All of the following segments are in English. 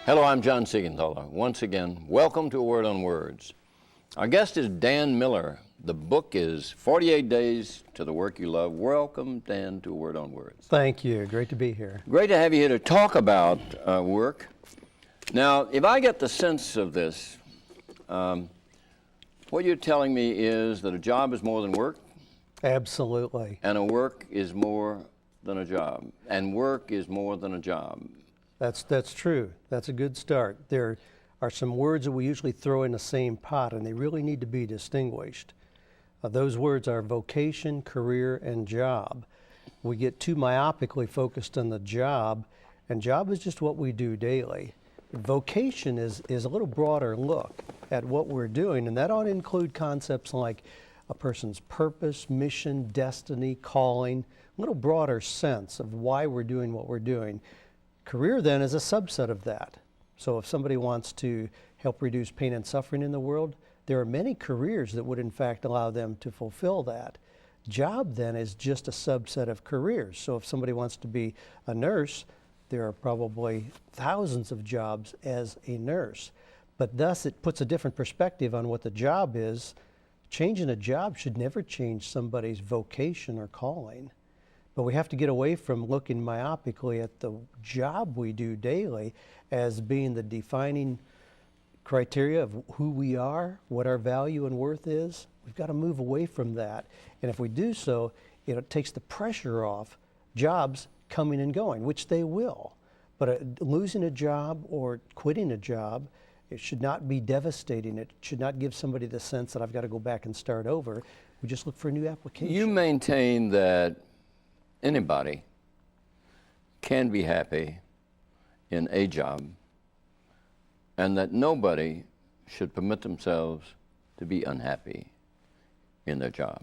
Hello, I'm John Seigenthaler. Once again, welcome to A Word on Words. Our guest is Dan Miller. The book is 48 Days to the Work You Love. Welcome, Dan, to A Word on Words. Thank you. Great to be here. Great to have you here to talk about work. Now, if I get the sense of this, what you're telling me is that a job is more than work, Absolutely. and a work is more than a job, and work is more than a job. That's true. That's a good start. There are some words that we usually throw in the same pot, and they really need to be distinguished. Those words are vocation, career, and job. We get too myopically focused on the job, and job is just what we do daily. Vocation is a little broader look at what we're doing, and that ought to include concepts like a person's purpose, mission, destiny, calling, a little broader sense of why we're doing what we're doing. Career then is a subset of that. So if somebody wants to help reduce pain and suffering in the world, there are many careers that would in fact allow them to fulfill that. Job then is just a subset of careers. So if somebody wants to be a nurse, there are probably thousands of jobs as a nurse. But thus it puts a different perspective on what the job is. Changing a job should never change somebody's vocation or calling. But we have to get away from looking myopically at the job we do daily as being the defining criteria of who we are, what our value and worth is. We've got to move away from that. And if we do so, it takes the pressure off jobs coming and going, which they will. But losing a job or quitting a job, it should not be devastating. It should not give somebody the sense that I've got to go back and start over. We just look for a new application. You maintain that anybody can be happy in a job, and that nobody should permit themselves to be unhappy in their job.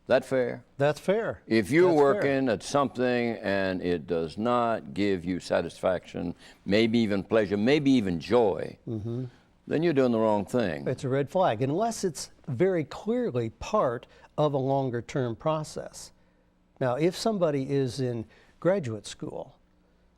That fair? That's fair. If you're That's working at something and it does not give you satisfaction, maybe even pleasure, maybe even joy, then you're doing the wrong thing. It's a red flag, unless it's very clearly part of a longer term process. Now, if somebody is in graduate school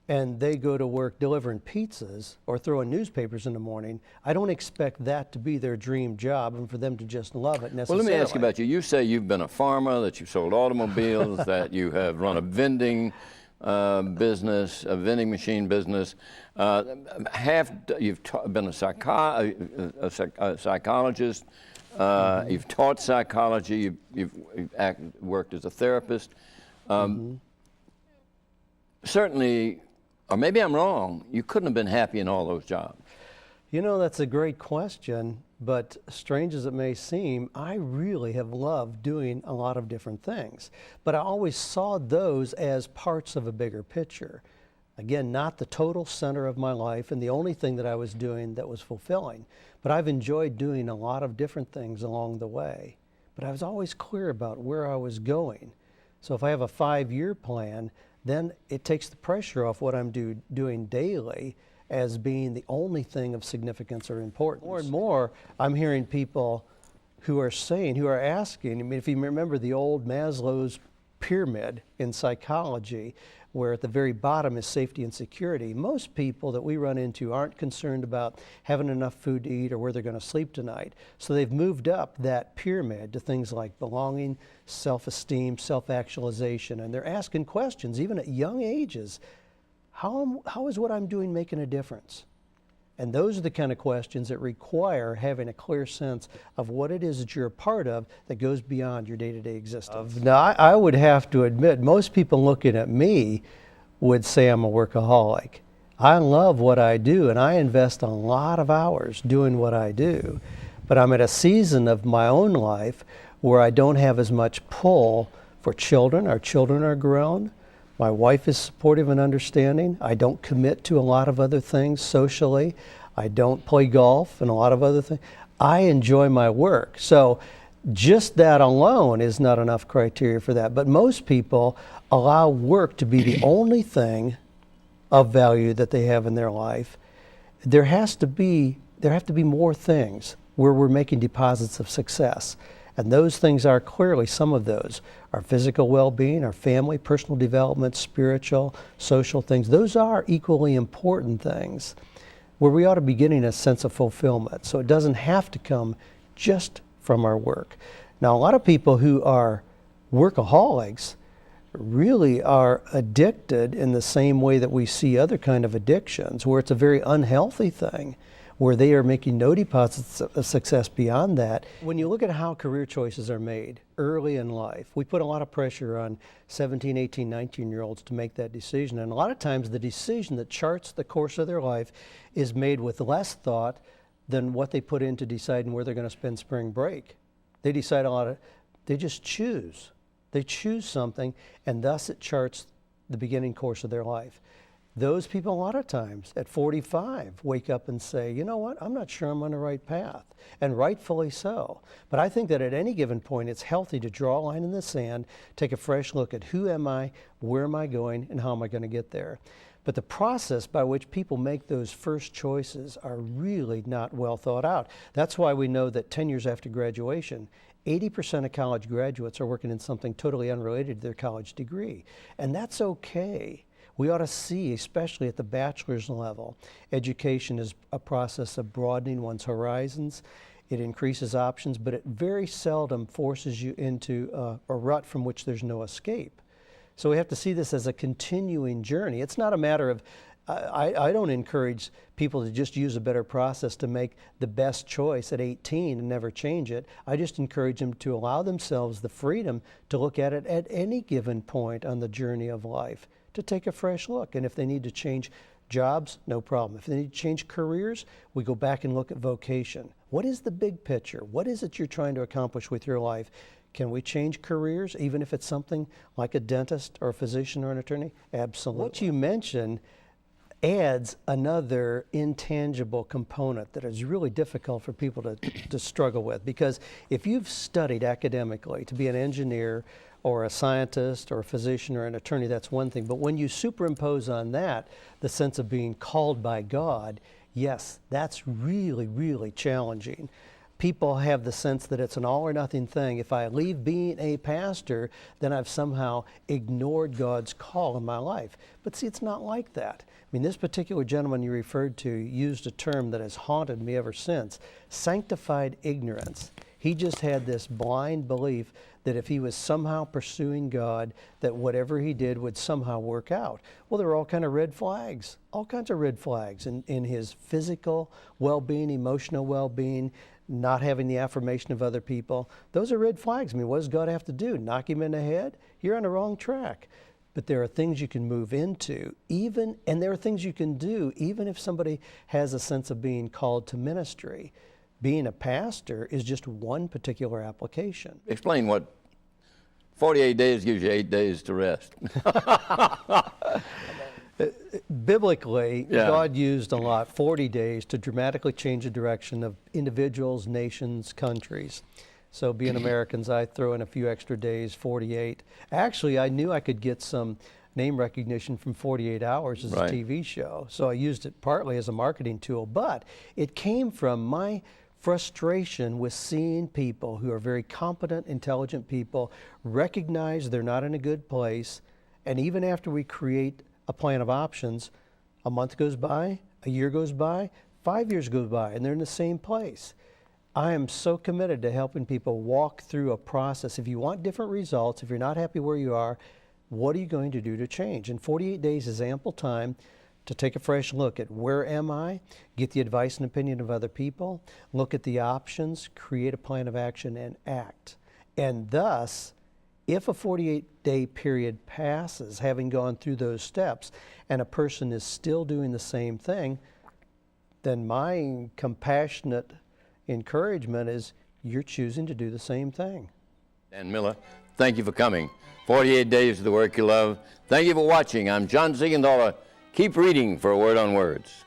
and they go to work delivering pizzas or throwing newspapers in the morning, I don't expect that to be their dream job and for them to just love it necessarily. Well, let me ask you about you. You say you've been a farmer, that you've sold automobiles, that you have run a vending business, a vending machine business. You've been a psychologist. You've taught psychology. You've worked as a therapist. Certainly, or maybe I'm wrong, you couldn't have been happy in all those jobs. You know, that's a great question, but strange as it may seem, I really have loved doing a lot of different things. But I always saw those as parts of a bigger picture. Again, not the total center of my life and the only thing that I was doing that was fulfilling. But I've enjoyed doing a lot of different things along the way. But I was always clear about where I was going. So if I have a 5-year plan, then it takes the pressure off what I'm doing daily as being the only thing of significance or importance. More and more, I'm hearing people who are asking, I mean, if you remember the old Maslow's pyramid in psychology, where at the very bottom is safety and security. Most people that we run into aren't concerned about having enough food to eat or where they're going to sleep tonight. So they've moved up that pyramid to things like belonging, self-esteem, self-actualization, and they're asking questions, even at young ages. How is what I'm doing making a difference? And those are the kind of questions that require having a clear sense of what it is that you're a part of that goes beyond your day-to-day existence. Now, I would have to admit, most people looking at me would say I'm a workaholic. I love what I do, and I invest a lot of hours doing what I do. But I'm at a season of my own life where I don't have as much pull for children. Our children are grown. My wife is supportive and understanding. I don't commit to a lot of other things socially. I don't play golf and a lot of other things. I enjoy my work. So just that alone is not enough criteria for that. But most people allow work to be the only thing of value that they have in their life. There have to be more things where we're making deposits of success. And those things are clearly some of those. Our physical well-being, our family, personal development, spiritual, social things. Those are equally important things where we ought to be getting a sense of fulfillment. So it doesn't have to come just from our work. Now, a lot of people who are workaholics really are addicted in the same way that we see other kind of addictions, where it's a very unhealthy thing, where they are making no deposits of success beyond that. When you look at how career choices are made early in life, we put a lot of pressure on 17, 18, 19-year-olds to make that decision. And a lot of times the decision that charts the course of their life is made with less thought than what they put into deciding where they're going to spend spring break. They decide they just choose. They choose something, and thus it charts the beginning course of their life. Those people a lot of times at 45 wake up and say, you know what, I'm not sure I'm on the right path, and rightfully so. But I think that at any given point it's healthy to draw a line in the sand, take a fresh look at who am I, where am I going, and how am I going to get there. But the process by which people make those first choices are really not well thought out. That's why we know that 10 years after graduation, 80% of college graduates are working in something totally unrelated to their college degree. And that's okay. We ought to see, especially at the bachelor's level, education is a process of broadening one's horizons. It increases options, but it very seldom forces you into a rut from which there's no escape. So we have to see this as a continuing journey. It's not a matter of, I don't encourage people to just use a better process to make the best choice at 18 and never change it. I just encourage them to allow themselves the freedom to look at it at any given point on the journey of life, to take a fresh look. And if they need to change jobs, no problem. If they need to change careers, we go back and look at vocation. What is the big picture? What is it you're trying to accomplish with your life? Can we change careers, even if it's something like a dentist or a physician or an attorney? Absolutely. What you mentioned adds another intangible component that is really difficult for people to struggle with. Because if you've studied academically to be an engineer or a scientist or a physician or an attorney, that's one thing. But when you superimpose on that the sense of being called by God, yes, that's really, really challenging. People have the sense that it's an all or nothing thing. If I leave being a pastor, then I've somehow ignored God's call in my life. But see, it's not like that. I mean, this particular gentleman you referred to used a term that has haunted me ever since, sanctified ignorance. He just had this blind belief that if he was somehow pursuing God, that whatever he did would somehow work out. Well, there are all kinds of red flags in his physical well-being, emotional well-being, not having the affirmation of other people. Those are red flags. I mean, what does God have to do? Knock him in the head? You're on the wrong track. But there are things you can move into, and there are things you can do, even if somebody has a sense of being called to ministry. Being a pastor is just one particular application. Explain what 48 days gives you 8 days to rest. Biblically, God used a lot 40 days to dramatically change the direction of individuals, nations, countries. So being Americans, I throw in a few extra days, 48. Actually, I knew I could get some name recognition from 48 Hours as a TV show. So I used it partly as a marketing tool, but it came from my frustration with seeing people who are very competent, intelligent people recognize they're not in a good place. And even after we create a plan of options, a month goes by, a year goes by, 5 years goes by, and they're in the same place. I am so committed to helping people walk through a process. If you want different results, if you're not happy where you are, what are you going to do to change? And 48 days is ample time to take a fresh look at where am I, get the advice and opinion of other people, look at the options, create a plan of action, and act. And thus, if a 48-day period passes, having gone through those steps, and a person is still doing the same thing, then my compassionate encouragement is you're choosing to do the same thing. Dan Miller, thank you for coming. 48 days to the work you love. Thank you for watching. I'm John Seigenthaler. Keep reading for a Word on Words.